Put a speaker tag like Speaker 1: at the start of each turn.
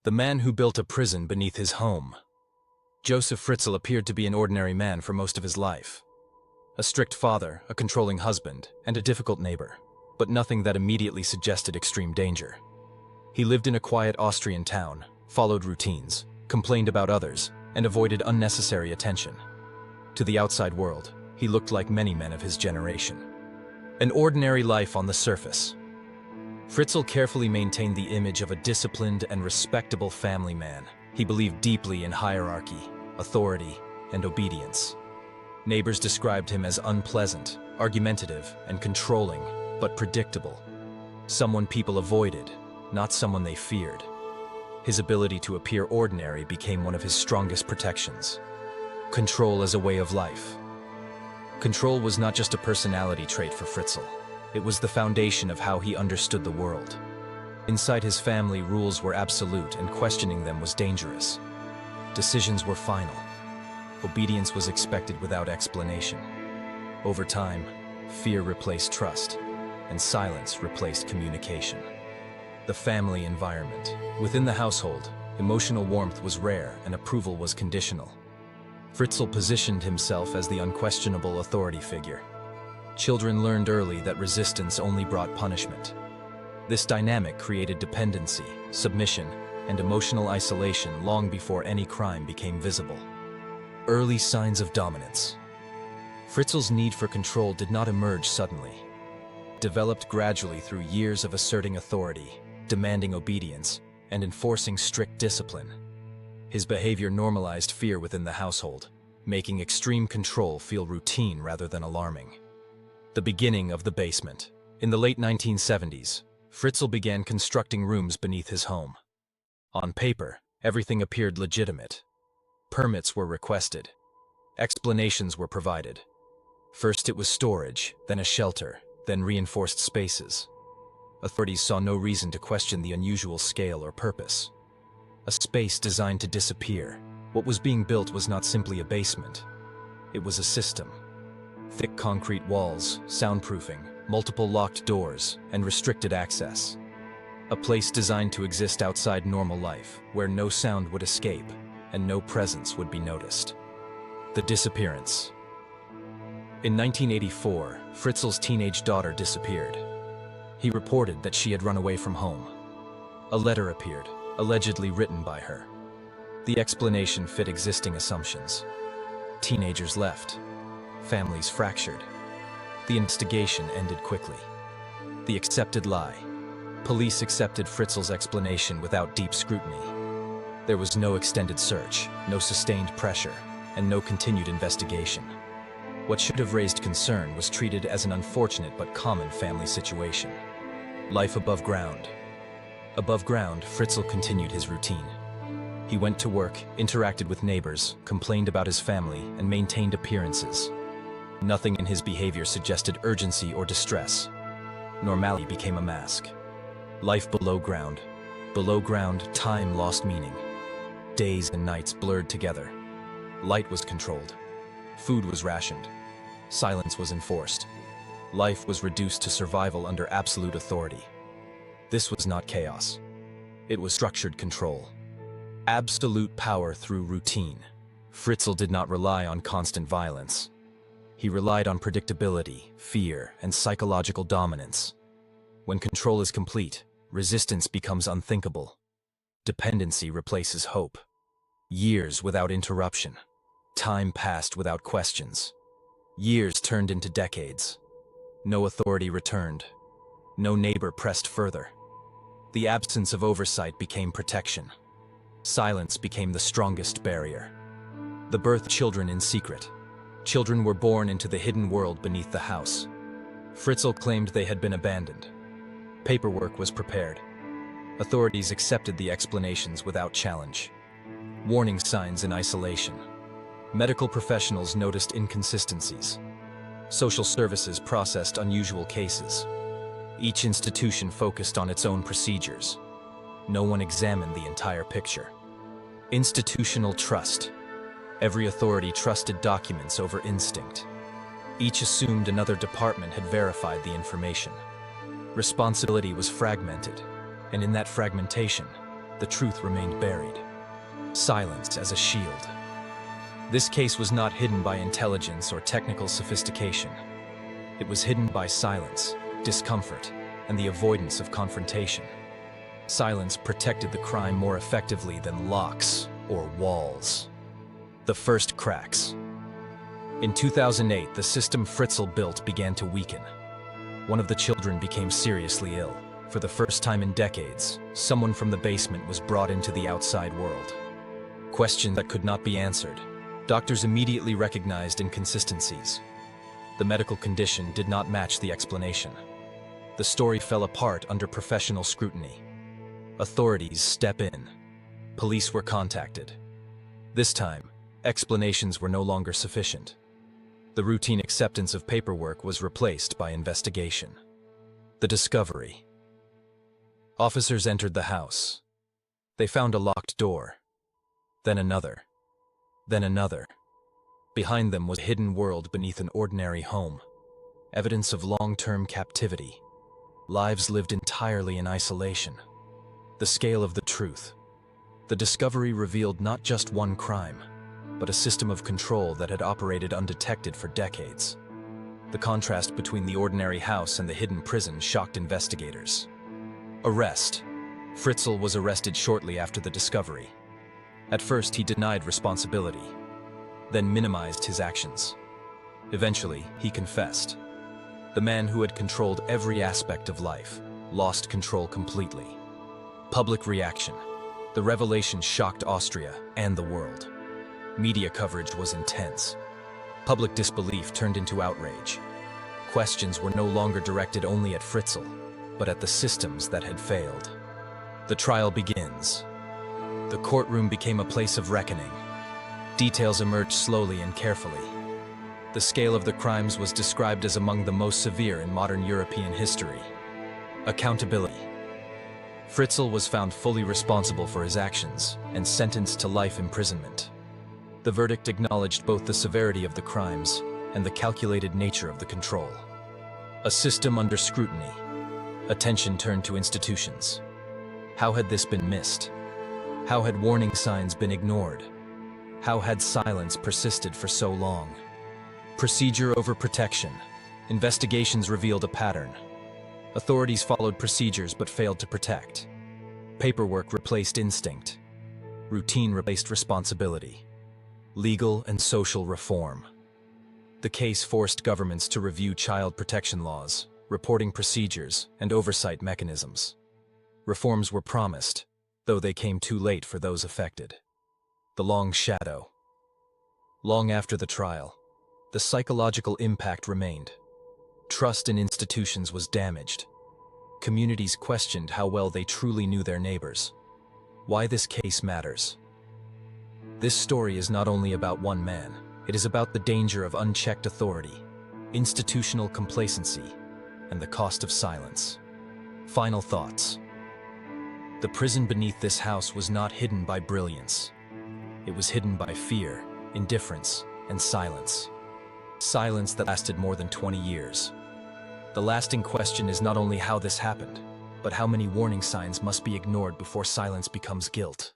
Speaker 1: The man who built a prison beneath his home. Josef Fritzl appeared to be an ordinary man for most of his life. A strict father, a controlling husband, and a difficult neighbor, but nothing that immediately suggested extreme danger. He lived in a quiet Austrian town, followed routines, complained about others, and avoided unnecessary attention. To the outside world, he looked like many men of his generation. An ordinary life on the surface. Fritzl carefully maintained the image of a disciplined and respectable family man. He believed deeply in hierarchy, authority, and obedience. Neighbors described him as unpleasant, argumentative, and controlling, but predictable. Someone people avoided, not someone they feared. His ability to appear ordinary became one of his strongest protections. Control as a way of life. Control was not just a personality trait for Fritzl. It was the foundation of how he understood the world. Inside his family, rules were absolute, and questioning them was dangerous. Decisions were final. Obedience was expected without explanation. Over time, fear replaced trust, and silence replaced communication. The family environment. Within the household, emotional warmth was rare and approval was conditional. Fritzl positioned himself as the unquestionable authority figure. Children learned early that resistance only brought punishment. This dynamic created dependency, submission, and emotional isolation long before any crime became visible. Early signs of dominance. Fritzl's need for control did not emerge suddenly. It developed gradually through years of asserting authority, demanding obedience, and enforcing strict discipline. His behavior normalized fear within the household, making extreme control feel routine rather than alarming. The beginning of the basement. In the late 1970s, Fritzl began constructing rooms beneath his home. On paper, everything appeared legitimate. Permits were requested. Explanations were provided. First it was storage, then a shelter, then reinforced spaces. Authorities saw no reason to question the unusual scale or purpose. A space designed to disappear. What was being built was not simply a basement. It was a system. Thick concrete walls, soundproofing, multiple locked doors, and restricted access. A place designed to exist outside normal life, where no sound would escape and no presence would be noticed. The disappearance. In 1984, Fritzl's teenage daughter disappeared. He reported that she had run away from home. A letter appeared, allegedly written by her. The explanation fit existing assumptions. Teenagers left. Families fractured. The investigation ended quickly. The accepted lie. Police accepted Fritzl's explanation without deep scrutiny. There was no extended search, no sustained pressure, and no continued investigation. What should have raised concern was treated as an unfortunate but common family situation. Life above ground. Above ground, Fritzl continued his routine. He went to work, interacted with neighbors, complained about his family, and maintained appearances. Nothing in his behavior suggested urgency or distress. Normality became a mask. Life below ground. Below ground, time lost meaning. Days and nights blurred together. Light was controlled. Food was rationed. Silence was enforced. Life was reduced to survival under absolute authority. This was not chaos. It was structured control. Absolute power through routine. Fritzl did not rely on constant violence. He relied on predictability, fear, and psychological dominance. When control is complete, resistance becomes unthinkable. Dependency replaces hope. Years without interruption. Time passed without questions. Years turned into decades. No authority returned. No neighbor pressed further. The absence of oversight became protection. Silence became the strongest barrier. The birth children in secret. Children were born into the hidden world beneath the house. Fritzl claimed they had been abandoned. Paperwork was prepared. Authorities accepted the explanations without challenge. Warning signs in isolation. Medical professionals noticed inconsistencies. Social services processed unusual cases. Each institution focused on its own procedures. No one examined the entire picture. Institutional trust. Every authority trusted documents over instinct. Each assumed another department had verified the information. Responsibility was fragmented, and in that fragmentation, the truth remained buried. Silence as a shield. This case was not hidden by intelligence or technical sophistication. It was hidden by silence, discomfort, and the avoidance of confrontation. Silence protected the crime more effectively than locks or walls. The first cracks. In 2008, the system Fritzl built began to weaken. One of the children became seriously ill. For the first time in decades, someone from the basement was brought into the outside world. Questions that could not be answered. Doctors immediately recognized inconsistencies. The medical condition did not match the explanation. The story fell apart under professional scrutiny. Authorities step in. Police were contacted. This time, explanations were no longer sufficient. The routine acceptance of paperwork was replaced by investigation. The discovery. Officers entered the house. They found a locked door. Then another. Then another. Behind them was a hidden world beneath an ordinary home. Evidence of long-term captivity. Lives lived entirely in isolation. The scale of the truth. The discovery revealed not just one crime, but a system of control that had operated undetected for decades. The contrast between the ordinary house and the hidden prison shocked investigators. Arrest. Fritzl was arrested shortly after the discovery. At first, he denied responsibility, then minimized his actions. Eventually, he confessed. The man who had controlled every aspect of life lost control completely. Public reaction. The revelation shocked Austria and the world. Media coverage was intense. Public disbelief turned into outrage. Questions were no longer directed only at Fritzl, but at the systems that had failed. The trial begins. The courtroom became a place of reckoning. Details emerged slowly and carefully. The scale of the crimes was described as among the most severe in modern European history. Accountability. Fritzl was found fully responsible for his actions and sentenced to life imprisonment. The verdict acknowledged both the severity of the crimes and the calculated nature of the control. A system under scrutiny. Attention turned to institutions. How had this been missed? How had warning signs been ignored? How had silence persisted for so long? Procedure over protection. Investigations revealed a pattern. Authorities followed procedures but failed to protect. Paperwork replaced instinct. Routine replaced responsibility. Legal and social reform. The case forced governments to review child protection laws, reporting procedures, and oversight mechanisms. Reforms were promised, though they came too late for those affected. The long shadow. Long after the trial, the psychological impact remained. Trust in institutions was damaged. Communities questioned how well they truly knew their neighbors. Why this case matters. This story is not only about one man, it is about the danger of unchecked authority, institutional complacency, and the cost of silence. Final thoughts. The prison beneath this house was not hidden by brilliance. It was hidden by fear, indifference, and silence. Silence that lasted more than 20 years. The lasting question is not only how this happened, but how many warning signs must be ignored before silence becomes guilt.